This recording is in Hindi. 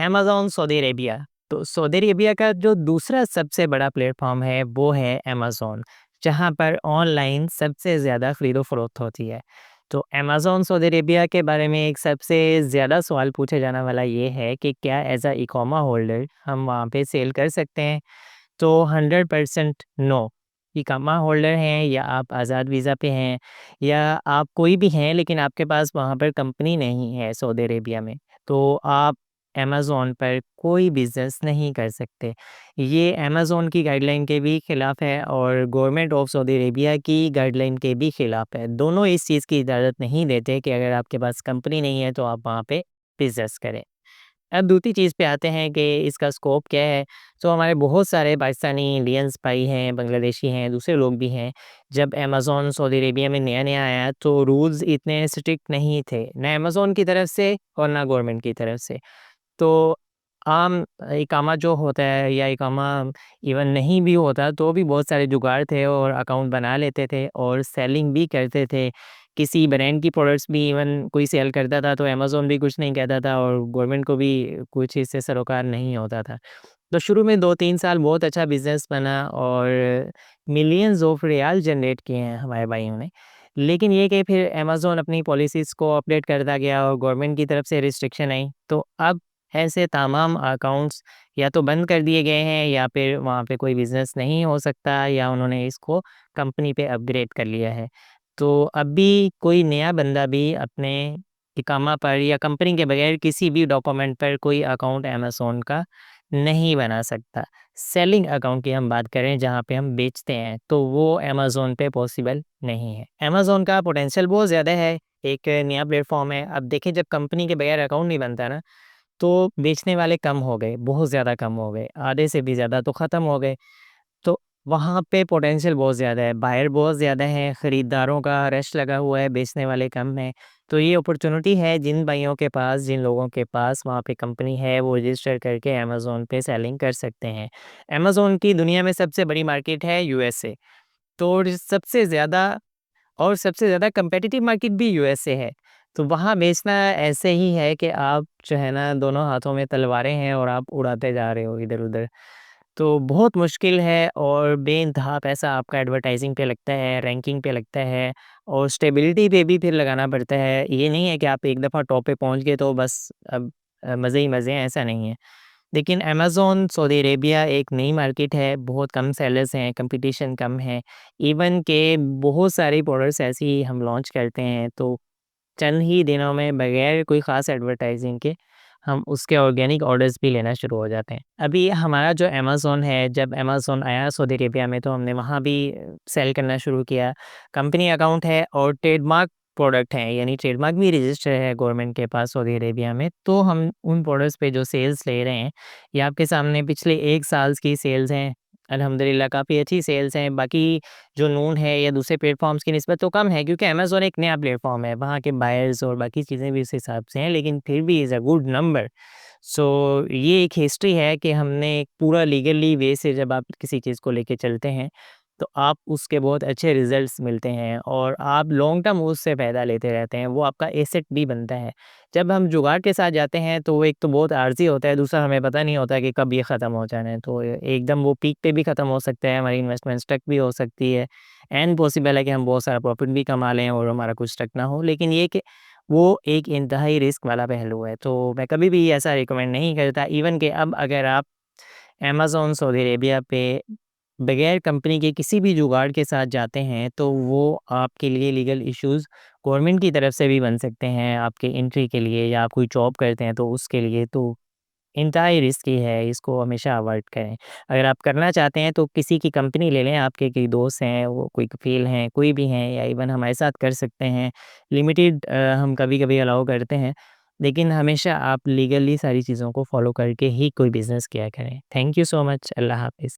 Amazon Saudi Arabia. तो सऊदी अरेबिया का जो दूसरा सबसे बड़ा प्लेटफ़ॉर्म है, वो है अमेज़न, जहाँ पर ऑनलाइन सबसे ज़्यादा खरीदो-फ़रोख्त होती है। तो अमेज़न सऊदी अरेबिया के बारे में एक सबसे ज़्यादा सवाल पूछा जाने वाला ये है कि क्या एज़ अ इक़ामा होल्डर हम वहाँ पे सेल कर सकते हैं? तो 100% नो। इक़ामा होल्डर हैं या आप आज़ाद वीज़ा पे हैं या आप कोई भी हैं लेकिन आपके पास वहाँ पर कंपनी नहीं है सऊदी अरेबिया में, तो आप अमेज़न पर कोई बिज़नेस नहीं कर सकते। ये अमेज़न की गाइडलाइन के भी खिलाफ़ है और गवर्नमेंट ऑफ सऊदी अरेबिया की गाइडलाइन के भी खिलाफ़ है। दोनों इस चीज़ की इजाज़त नहीं देते कि अगर आपके पास कंपनी नहीं है तो आप वहाँ पे बिज़नेस करें। अब दूसरी चीज़ पे आते हैं कि इसका स्कोप क्या है? तो हमारे बहुत सारे पाकिस्तानी इंडियंस भाई हैं, बांग्लादेशी हैं, दूसरे लोग भी हैं। जब अमेज़न सऊदी अरेबिया में नया-नया आया तो रूल्स इतने स्ट्रिक्ट नहीं थे, ना अमेज़न की तरफ से और ना गवर्नमेंट की तरफ से। तो आम इकामा जो होता है या इकामा इवन नहीं भी होता तो भी बहुत सारे जुगाड़ थे और अकाउंट बना लेते थे और सेलिंग भी करते थे। किसी ब्रांड की प्रोडक्ट्स भी इवन कोई सेल करता था तो अमेज़न भी कुछ नहीं कहता था और गवर्नमेंट को भी कुछ इससे सरोकार नहीं होता था। तो शुरू में 2-3 साल बहुत अच्छा बिज़नेस बना और मिलियंस ऑफ रियाल जनरेट किए हैं हमारे भाइयों ने। लेकिन ये कि फिर अमेज़न अपनी पॉलिसीज़ को अपडेट करता गया और गवर्नमेंट की तरफ से रिस्ट्रिक्शन आई, तो अब ऐसे तमाम अकाउंट्स या तो बंद कर दिए गए हैं या फिर वहाँ पे कोई बिज़नेस नहीं हो सकता या उन्होंने इसको कंपनी पे अपग्रेड कर लिया है। तो अभी कोई नया बंदा भी अपने इकामा पर या कंपनी के बगैर किसी भी डॉक्यूमेंट पर कोई अकाउंट अमेज़न का नहीं बना सकता। सेलिंग अकाउंट की हम बात करें जहाँ पे हम बेचते हैं, तो वो अमेज़न पे पॉसिबल नहीं है। अमेज़न का पोटेंशियल बहुत ज़्यादा है, एक नया प्लेटफ़ॉर्म है। अब देखिए जब कंपनी के बगैर अकाउंट नहीं बनता ना, तो बेचने वाले कम हो गए, बहुत ज़्यादा कम हो गए, आधे से भी ज़्यादा तो ख़त्म हो गए। तो वहाँ पे पोटेंशियल बहुत ज़्यादा है, बायर बहुत ज़्यादा हैं, खरीदारों का रश लगा हुआ है, बेचने वाले कम हैं। तो ये अपॉर्च्युनिटी है जिन भाइयों के पास, जिन लोगों के पास वहाँ पे कंपनी है, वो रजिस्टर करके अमेज़न पे सेलिंग कर सकते हैं। अमेज़न की दुनिया में सबसे बड़ी मार्केट है यूएसए, तो सबसे ज़्यादा कम्पेटिटिव मार्केट भी यूएसए है। तो वहाँ बेचना ऐसे ही है कि आप जो है ना दोनों हाथों में तलवारें हैं और आप उड़ाते जा रहे हो इधर-उधर। तो बहुत मुश्किल है और बेइंतहा पैसा आपका एडवर्टाइज़िंग पे लगता है, रैंकिंग पे लगता है और स्टेबिलिटी पे भी फिर लगाना पड़ता है। ये नहीं है कि आप एक दफ़ा टॉप पे पहुँच गए तो बस अब मज़े ही मज़े हैं, ऐसा नहीं है। लेकिन अमेज़न सऊदी अरेबिया एक नई मार्केट है, बहुत कम सेलर्स हैं, कॉम्पिटिशन कम है। इवन के बहुत सारी प्रोडक्ट्स ऐसी हम लॉन्च करते हैं तो चंद ही दिनों में बगैर कोई ख़ास एडवर्टाइज़िंग के हम उसके ऑर्गेनिक ऑर्डर्स भी लेना शुरू हो जाते हैं। अभी हमारा जो अमेज़न है, जब अमेज़न आया सऊदी अरेबिया में तो हमने वहाँ भी सेल करना शुरू किया। कंपनी अकाउंट है और ट्रेडमार्क प्रोडक्ट हैं, यानी ट्रेडमार्क भी रजिस्टर है गवर्नमेंट के पास सऊदी अरेबिया में। तो हम उन प्रोडक्ट्स पे जो सेल्स ले रहे हैं, ये आपके सामने पिछले 1 साल की सेल्स हैं। अल्हम्दुलिल्लाह काफ़ी अच्छी सेल्स हैं। बाकी जो नून है या दूसरे प्लेटफ़ॉर्म्स की निस्बत तो कम है क्योंकि अमेज़न एक नया प्लेटफ़ॉर्म है, वहाँ के बायर्स और बाकी चीज़ें भी उस हिसाब से हैं, लेकिन फिर भी इज़ अ गुड नंबर। सो ये एक हिस्ट्री है कि हमने एक पूरा लीगली वे से जब आप किसी चीज़ को लेके चलते हैं, तो आप उसके बहुत अच्छे रिज़ल्ट्स मिलते हैं और आप लॉन्ग टर्म उससे फ़ायदा लेते रहते हैं, वो आपका एसेट भी बनता है। जब हम जुगाड़ के साथ जाते हैं तो वो एक तो बहुत आर्ज़ी होता है, दूसरा हमें पता नहीं होता कि कब ये ख़त्म हो जाना है, तो एकदम वो पीक पे भी ख़त्म हो सकता है, हमारी इन्वेस्टमेंट स्टक भी हो सकती है एंड पॉसिबल है कि हम बहुत सारा प्रॉफ़िट भी कमा लें और हमारा कुछ स्टक ना हो। लेकिन ये कि वो एक इंतहाई रिस्क वाला पहलू है, तो मैं कभी भी ऐसा रिकमेंड नहीं करता इवन कि अब अगर आप अमेज़न सऊदी अरेबिया पे बगैर कंपनी के किसी भी जुगाड़ के साथ जाते हैं, तो वो आपके लिए लीगल इश्यूज़ गवर्नमेंट की तरफ से भी बन सकते हैं, आपके एंट्री के लिए या आप कोई जॉब करते हैं तो उसके लिए, तो इंतहाई रिस्की है, इसको हमेशा अवॉइड करें। अगर आप करना चाहते हैं तो किसी की कंपनी ले लें, आपके कोई दोस्त हैं, वो कोई कफ़ील हैं, कोई भी हैं या इवन हमारे साथ कर सकते हैं। लिमिटेड हम कभी-कभी अलाउ करते हैं, लेकिन हमेशा आप लीगली सारी चीज़ों को फ़ॉलो करके ही कोई बिज़नेस किया करें। Thank you so much. अल्लाह हाफ़िज़।